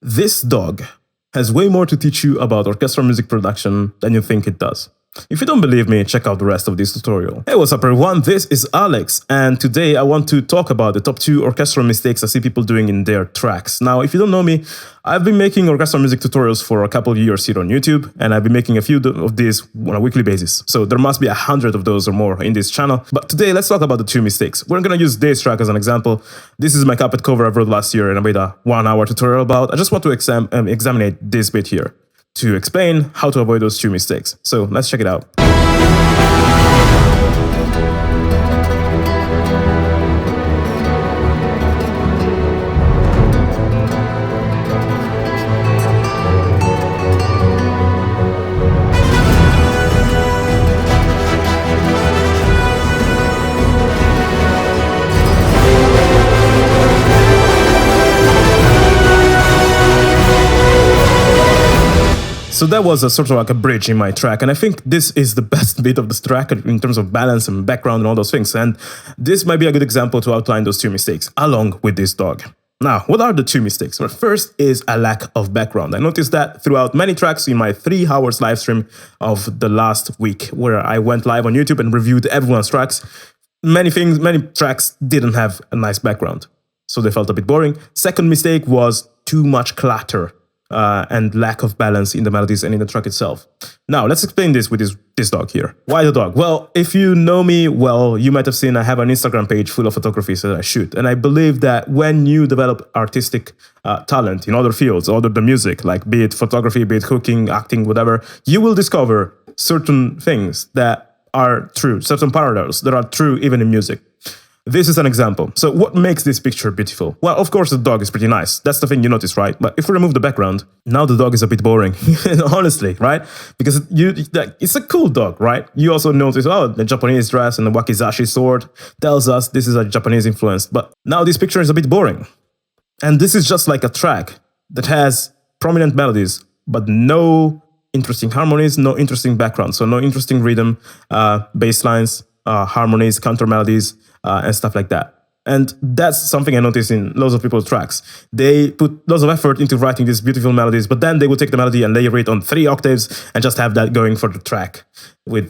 This dog has way more to teach you about orchestral music production than you think it does. If you don't believe me, check out the rest of this tutorial. Hey, what's up everyone? This is Alex, and today I want to talk about the top 2 orchestral mistakes I see people doing in their tracks. Now, if you don't know me, I've been making orchestral music tutorials for a couple of years here on YouTube, and I've been making a few of these on a weekly basis. So there must be 100 of those or more in this channel. But today, let's talk about the 2 mistakes. We're gonna use this track as an example. This is my carpet cover I wrote last year and I made a 1-hour tutorial about. I just want to examine this bit here to explain how to avoid those 2 mistakes. So let's check it out. So that was a sort of like a bridge in my track, and I think this is the best bit of this track in terms of balance and background and all those things, and this might be a good example to outline those 2 mistakes, along with this dog. Now, what are the 2 mistakes? Well, first is a lack of background. I noticed that throughout many tracks in my 3 hours live stream of the last week, where I went live on YouTube and reviewed everyone's tracks, many tracks didn't have a nice background, so they felt a bit boring. Second mistake was too much clutter. And lack of balance in the melodies and in the track itself. Now, let's explain this with this dog here. Why the dog? Well, if you know me well, you might have seen I have an Instagram page full of photographies that I shoot. And I believe that when you develop artistic talent in other fields, other than music, like be it photography, be it cooking, acting, whatever, you will discover certain things that are true, certain parallels that are true even in music. This is an example. So what makes this picture beautiful? Well, of course, the dog is pretty nice. That's the thing you notice, right? But if we remove the background, now the dog is a bit boring, honestly, right? Because it's a cool dog, right? You also notice, oh, the Japanese dress and the wakizashi sword tells us this is a Japanese influence. But now this picture is a bit boring. And this is just like a track that has prominent melodies, but no interesting harmonies, no interesting background. So no interesting rhythm, bass lines, harmonies, counter melodies, and stuff like that. And that's something I noticed in loads of people's tracks. They put lots of effort into writing these beautiful melodies, but then they would take the melody and layer it on 3 octaves and just have that going for the track. For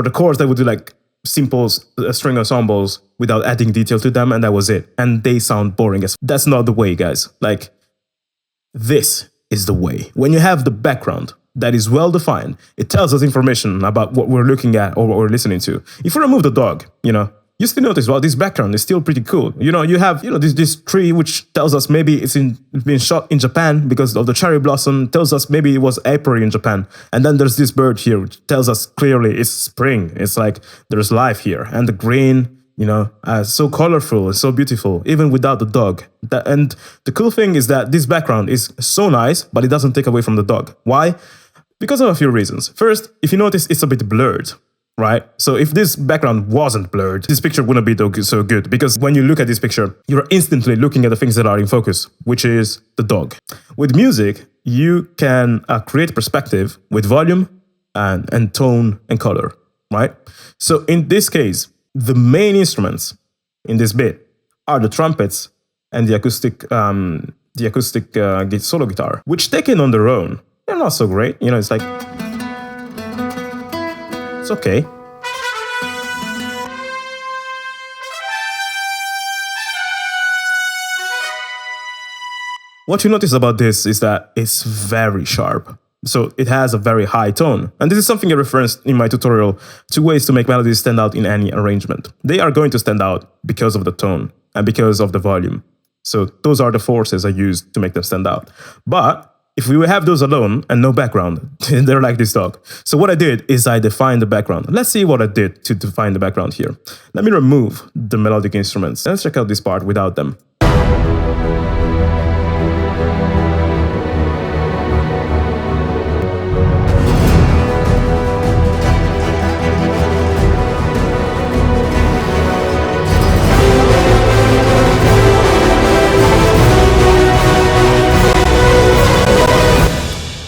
the chords, they would do like simple string ensembles without adding detail to them, and that was it. And they sound boring. That's not the way, guys. Like, this is the way. When you have the background that is well defined, it tells us information about what we're looking at or what we're listening to. If we remove the dog, you still notice, well, this background is still pretty cool. You have, this tree which tells us maybe it's been shot in Japan because of the cherry blossom, tells us maybe it was April in Japan. And then there's this bird here which tells us clearly it's spring. It's like there's life here. And the green, so colorful and so beautiful, even without the dog. And the cool thing is that this background is so nice, but it doesn't take away from the dog. Why? Because of a few reasons. First, if you notice, it's a bit blurred. Right? So if this background wasn't blurred, this picture wouldn't be so good, because when you look at this picture, you're instantly looking at the things that are in focus, which is the dog. With music, you can create perspective with volume and tone and color, right? So in this case, the main instruments in this bit are the trumpets and the acoustic solo guitar, which taken on their own, they're not so great. It's like, it's okay. What you notice about this is that it's very sharp. So it has a very high tone. And this is something I referenced in my tutorial, 2 ways to make melodies stand out in any arrangement. They are going to stand out because of the tone and because of the volume. So those are the forces I used to make them stand out. But if we have those alone and no background, they're like this dog. So what I did is I defined the background. Let's see what I did to define the background here. Let me remove the melodic instruments. Let's check out this part without them.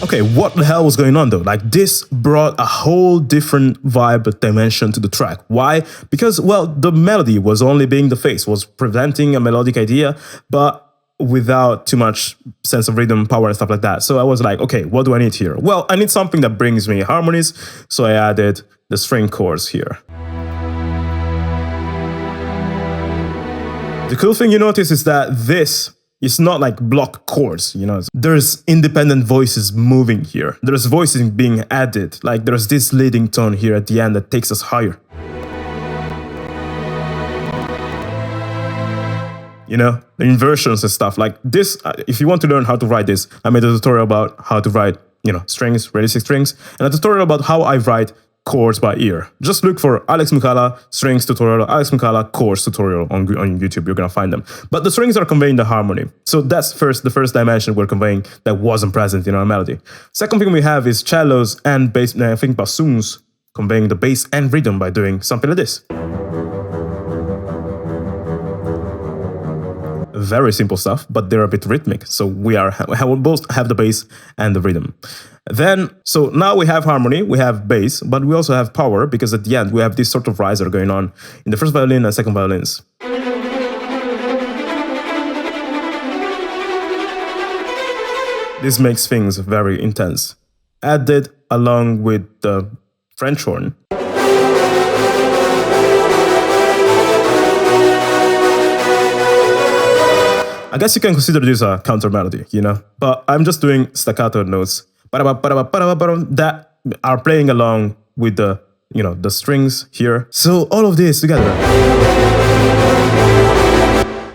Okay, what the hell was going on though? Like, this brought a whole different vibe dimension to the track. Why? Because, well, the melody was only being the face, was presenting a melodic idea, but without too much sense of rhythm, power, and stuff like that. So I was like, okay, what do I need here? Well, I need something that brings me harmonies, so I added the string chords here. The cool thing you notice is that this is not like block chords, you know. There's independent voices moving here. There's voices being added. Like there's this leading tone here at the end that takes us higher. You know, the inversions and stuff like this. If you want to learn how to write this, I made a tutorial about how to write, you know, strings, realistic strings, and a tutorial about how I write chords by ear. Just look for Alex Mukala strings tutorial, Alex Mukala chords tutorial on YouTube. You're gonna find them. But the strings are conveying the harmony. So that's the first dimension we're conveying that wasn't present in our melody. Second thing we have is cellos and bass, I think bassoons, conveying the bass and rhythm by doing something like this. Very simple stuff, but they're a bit rhythmic. So we both have the bass and the rhythm. Then, so now we have harmony, we have bass, but we also have power, because at the end we have this sort of riser going on in the first violin and second violins. This makes things very intense. Added along with the French horn. I guess you can consider this a counter melody, you know, but I'm just doing staccato notes that are playing along with the, you know, the strings here. So all of this together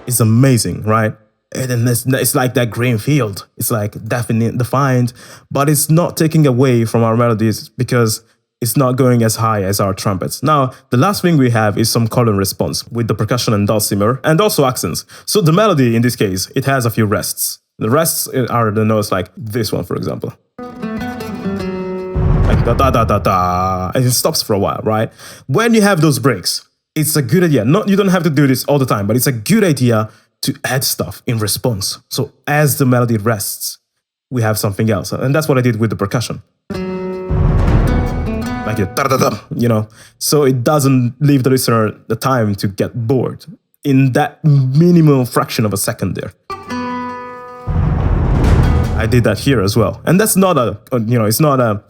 is amazing, right? And it's like that green field. It's like defined, but it's not taking away from our melodies because it's not going as high as our trumpets. Now, the last thing we have is some call and response with the percussion and dulcimer, and also accents. So the melody, in this case, it has a few rests. The rests are the notes like this one, for example. Like da-da-da-da-da, and it stops for a while, right? When you have those breaks, it's a good idea. You don't have to do this all the time, but it's a good idea to add stuff in response. So as the melody rests, we have something else. And that's what I did with the percussion. Like you know, so it doesn't leave the listener the time to get bored in that minimal fraction of a second there. I did that here as well, and that's not it's not a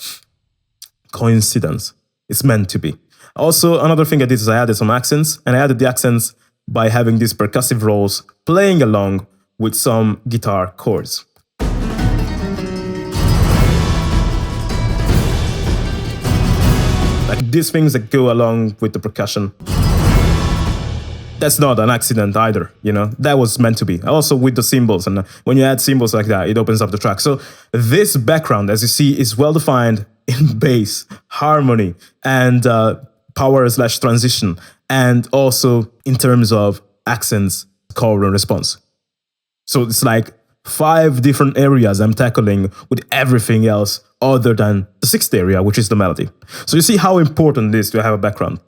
coincidence. It's meant to be. Also, another thing I did is I added some accents, and I added the accents by having these percussive rolls playing along with some guitar chords. Like these things that go along with the percussion. That's not an accident either, you know, that was meant to be. Also with the cymbals, and when you add cymbals like that, it opens up the track. So this background, as you see, is well defined in bass, harmony, and power/transition, and also in terms of accents, call and response. So it's like 5 different areas I'm tackling with everything else other than the 6th area, which is the melody. So you see how important it is to have a background.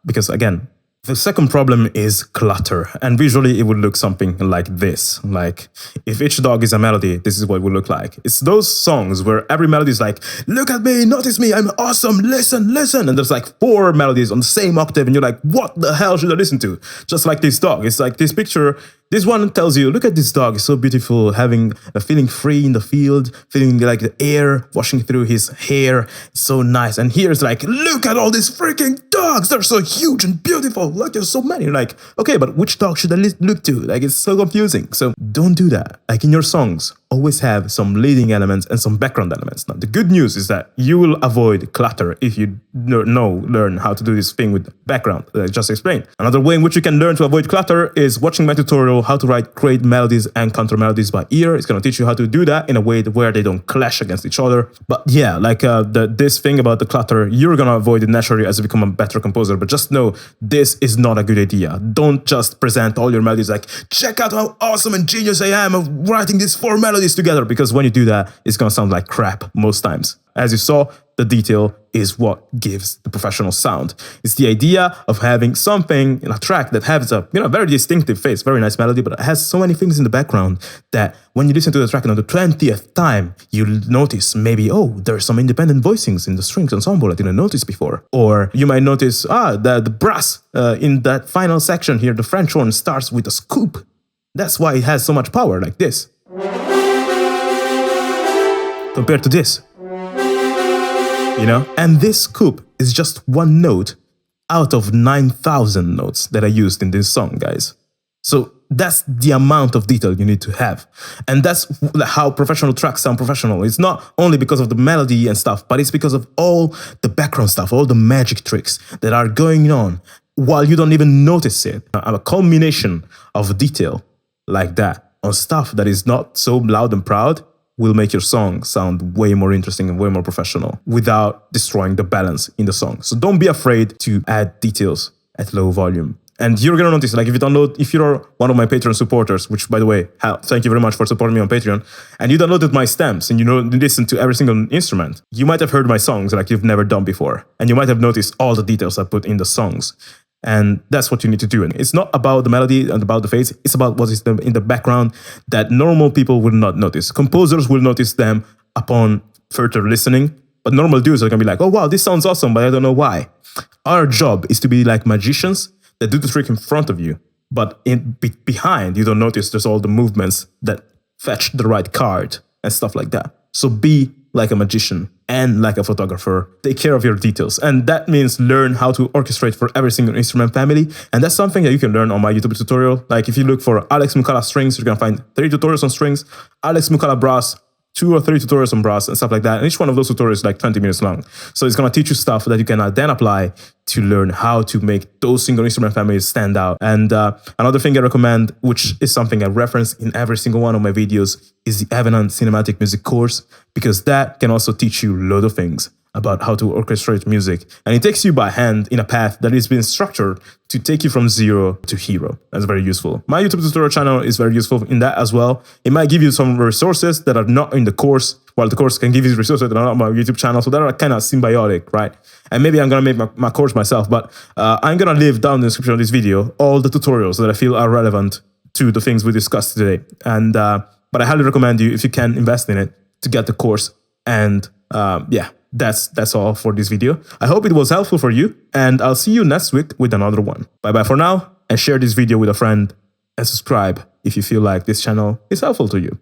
Because again, the second problem is clutter, and visually it would look something like this. Like if each dog is a melody, this is what it would look like. It's those songs where every melody is like, look at me, notice me, I'm awesome, listen, listen. And there's like 4 melodies on the same octave, and you're like, what the hell should I listen to? Just like this dog. It's like this picture. This one tells you, look at this dog, it's so beautiful, feeling free in the field, feeling like the air washing through his hair, it's so nice. And here's like, look at all these freaking dogs, they're so huge and beautiful, look, there's so many. You're like, okay, but which dog should I look to? Like, it's so confusing. So don't do that. Like in your songs, always have some leading elements and some background elements. Now, the good news is that you will avoid clutter if you learn how to do this thing with background that I just explained. Another way in which you can learn to avoid clutter is watching my tutorial, how to write great melodies and counter melodies by ear. It's going to teach you how to do that in a way where they don't clash against each other. But yeah, like this thing about the clutter, you're going to avoid it naturally as you become a better composer. But just know, this is not a good idea. Don't just present all your melodies like, check out how awesome and genius I am of writing these 4 melodies together, because when you do that, it's going to sound like crap most times. As you saw, the detail is what gives the professional sound. It's the idea of having something in a track that has a very distinctive face, very nice melody, but it has so many things in the background that when you listen to the track and on the 20th time, you'll notice maybe, oh, there's some independent voicings in the strings ensemble I didn't notice before. Or you might notice, the brass in that final section here, the French horn starts with a scoop. That's why it has so much power, like this. Compared to this. You know? And this scoop is just one note out of 9,000 notes that I used in this song, guys. So that's the amount of detail you need to have. And that's how professional tracks sound professional. It's not only because of the melody and stuff, but it's because of all the background stuff, all the magic tricks that are going on while you don't even notice it. A culmination of detail like that on stuff that is not so loud and proud will make your song sound way more interesting and way more professional without destroying the balance in the song. So don't be afraid to add details at low volume. And you're gonna notice, like if you're one of my Patreon supporters, which by the way, thank you very much for supporting me on Patreon, and you downloaded my stems and you listen to every single instrument, you might have heard my songs like you've never done before. And you might have noticed all the details I put in the songs. And that's what you need to do. And it's not about the melody and about the phase, it's about what is in the background that normal people will not notice. Composers will notice them upon further listening, but normal dudes are gonna be like, oh wow, this sounds awesome, but I don't know why. Our job is to be like magicians that do the trick in front of you, but behind you don't notice there's all the movements that fetch the right card and stuff like that. So be like a magician and like a photographer. Take care of your details. And that means learn how to orchestrate for every single instrument family. And that's something that you can learn on my YouTube tutorial. Like if you look for Alex Mukala strings, you're gonna find 30 tutorials on strings, Alex Mukala brass, 2 or 3 tutorials on brass and stuff like that. And each one of those tutorials is like 20 minutes long. So it's gonna teach you stuff that you can then apply to learn how to make those single instrument families stand out. And another thing I recommend, which is something I reference in every single one of my videos, is the Evident Cinematic Music course, because that can also teach you a lot of things about how to orchestrate music. And it takes you by hand in a path that is being structured to take you from zero to hero. That's very useful. My YouTube tutorial channel is very useful in that as well. It might give you some resources that are not in the course, while the course can give you resources that are not on my YouTube channel. So that are kind of symbiotic, right? And maybe I'm gonna make my course myself, but I'm gonna leave down in the description of this video all the tutorials that I feel are relevant to the things we discussed today. And but I highly recommend you, if you can, invest in it to get the course. And yeah. That's all for this video. I hope it was helpful for you, and I'll see you next week with another one. Bye-bye for now, and share this video with a friend, and subscribe if you feel like this channel is helpful to you.